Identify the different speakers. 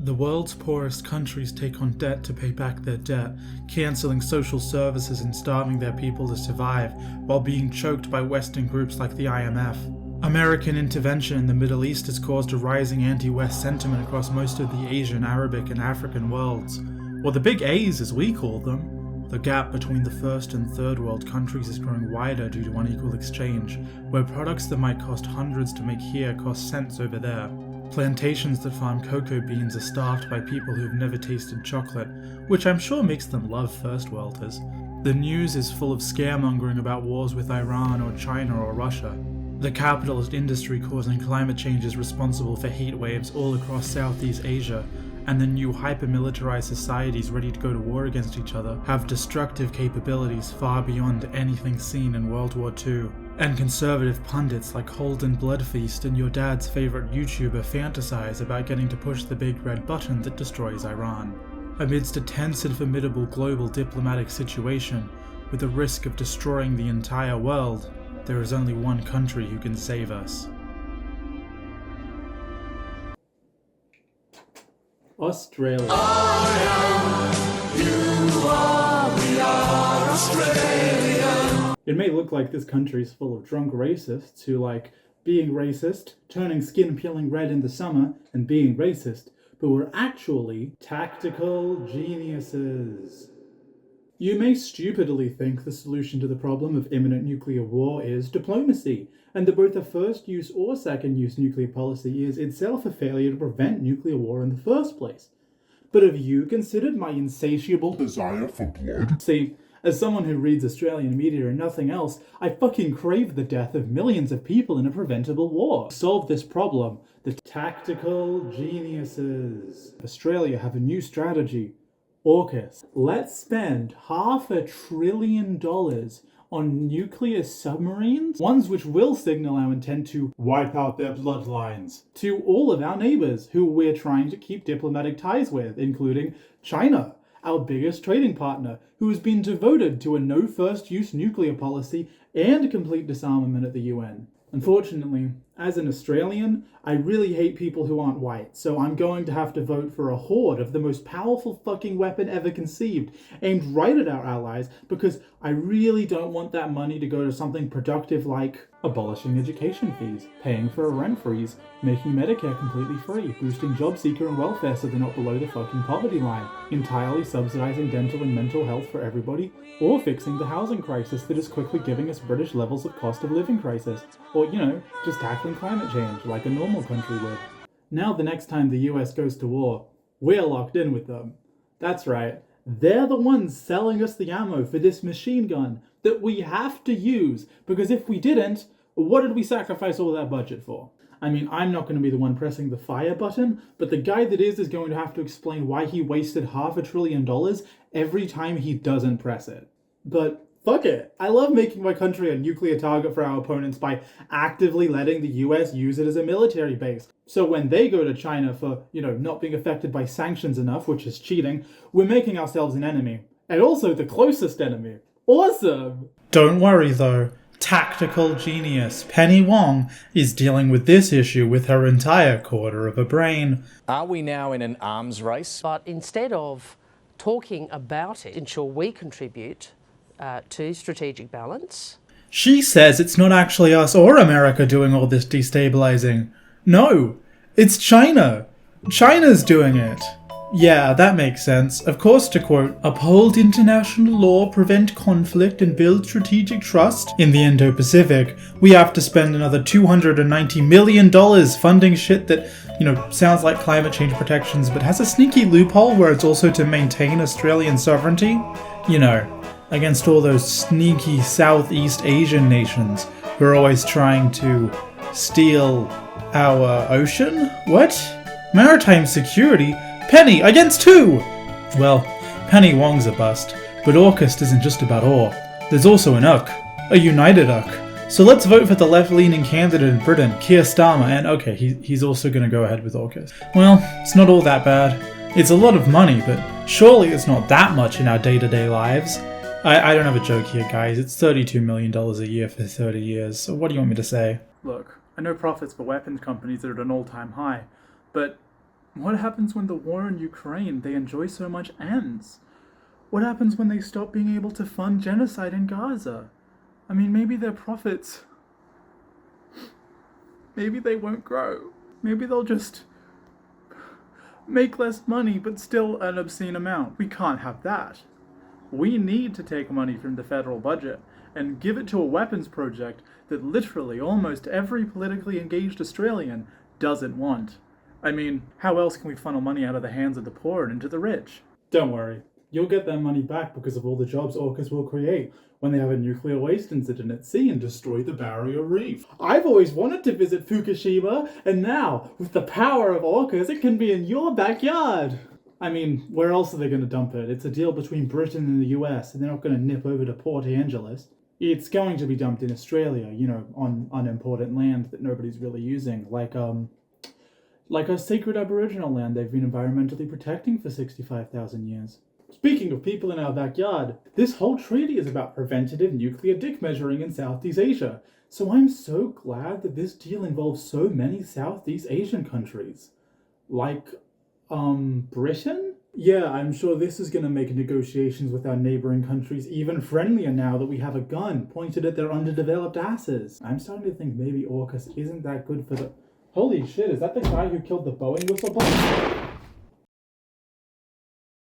Speaker 1: The world's poorest countries take on debt to pay back their debt, cancelling social services and starving their people to survive, while being choked by Western groups like the IMF. American intervention in the Middle East has caused a rising anti-West sentiment across most of the Asian, Arabic, and African worlds. Or the big A's as we call them. The gap between the first and third world countries is growing wider due to unequal exchange, where products that might cost hundreds to make here cost cents over there. Plantations that farm cocoa beans are staffed by people who've never tasted chocolate, which I'm sure makes them love first worlders. The news is full of scaremongering about wars with Iran or China or Russia. The capitalist industry causing climate change is responsible for heat waves all across Southeast Asia, and the new hyper-militarized societies ready to go to war against each other have destructive capabilities far beyond anything seen in World War II. And conservative pundits like Holden Bloodfeast and your dad's favorite YouTuber fantasize about getting to push the big red button that destroys Iran. Amidst a tense and formidable global diplomatic situation, with the risk of destroying the entire world, there is only one country who can save us. Australia. We are Australia. It may look like this country is full of drunk racists who like being racist, turning skin peeling red in the summer, and being racist, but we're actually tactical geniuses. You may stupidly think the solution to the problem of imminent nuclear war is diplomacy, and that both a first-use or second-use nuclear policy is itself a failure to prevent nuclear war in the first place. But have you considered my insatiable desire for blood? See, as someone who reads Australian media and nothing else, I fucking crave the death of millions of people in a preventable war. To solve this problem, the tactical geniuses Australia have a new strategy. AUKUS. Let's spend $500 billion on nuclear submarines, ones which will signal our intent to wipe out their bloodlines, to all of our neighbors who we're trying to keep diplomatic ties with, including China, our biggest trading partner, who has been devoted to a no first-use nuclear policy and complete disarmament at the UN. Unfortunately, as an Australian, I really hate people who aren't white, so I'm going to have to vote for a horde of the most powerful fucking weapon ever conceived, aimed right at our allies, because I really don't want that money to go to something productive like abolishing education fees, paying for a rent freeze, making Medicare completely free, boosting job seeker and welfare so they're not below the fucking poverty line, entirely subsidizing dental and mental health for everybody, or fixing the housing crisis that is quickly giving us British levels of cost of living crisis, or, just tackling climate change like a normal country would. Now the next time the US goes to war, we're locked in with them. That's right, they're the ones selling us the ammo for this machine gun that we have to use, because if we didn't, what did we sacrifice all that budget for? I mean, I'm not going to be the one pressing the fire button, but the guy that is going to have to explain why he wasted $500 billion every time he doesn't press it. But fuck it. I love making my country a nuclear target for our opponents by actively letting the US use it as a military base. So when they go to China for, not being affected by sanctions enough, which is cheating, we're making ourselves an enemy. And also the closest enemy. Awesome! Don't worry though. Tactical genius Penny Wong is dealing with this issue with her entire quarter of a brain.
Speaker 2: Are we now in an arms race?
Speaker 3: But instead of talking about it, ensure we contribute to strategic balance.
Speaker 1: She says it's not actually us or America doing all this destabilizing. No, it's China. China's doing it. Yeah, that makes sense. Of course, to quote, uphold international law, prevent conflict, and build strategic trust in the Indo-Pacific, we have to spend another $290 million funding shit that, sounds like climate change protections, but has a sneaky loophole where it's also to maintain Australian sovereignty. Against all those sneaky Southeast Asian nations who are always trying to steal our ocean? What? Maritime security? Penny, against who? Well, Penny Wong's a bust, but AUKUS isn't just about ore. There's also an UKUS, a united UKUS. So let's vote for the left-leaning candidate in Britain, Keir Starmer, and okay, he's also going to go ahead with AUKUS. Well, it's not all that bad. It's a lot of money, but surely it's not that much in our day-to-day lives. I don't have a joke here, guys. It's $32 million a year for 30 years, so what do you want me to say? Look, I know profits for weapons companies are at an all-time high, but What happens when the war in Ukraine they enjoy so much ends? What happens when they stop being able to fund genocide in Gaza? I mean, maybe their profits... Maybe they won't grow. Maybe they'll just make less money but still an obscene amount. We can't have that. We need to take money from the federal budget and give it to a weapons project that literally almost every politically engaged Australian doesn't want. I mean, how else can we funnel money out of the hands of the poor and into the rich? Don't worry. You'll get that money back because of all the jobs AUKUS will create when they have a nuclear waste incident at sea and destroy the barrier reef. I've always wanted to visit Fukushima, and now, with the power of AUKUS, it can be in your backyard. I mean, where else are they going to dump it? It's a deal between Britain and the US, and they're not going to nip over to Port Angeles. It's going to be dumped in Australia, you know, on unimportant land that nobody's really using, like a sacred Aboriginal land they've been environmentally protecting for 65,000 years. Speaking of people in our backyard, this whole treaty is about preventative nuclear dick measuring in Southeast Asia. So I'm so glad that this deal involves so many Southeast Asian countries. Like, Britain? Yeah, I'm sure this is going to make negotiations with our neighboring countries even friendlier now that we have a gun pointed at their underdeveloped asses. I'm starting to think maybe AUKUS isn't that good for the... Holy shit, is that the guy who killed the Boeing whistleblower?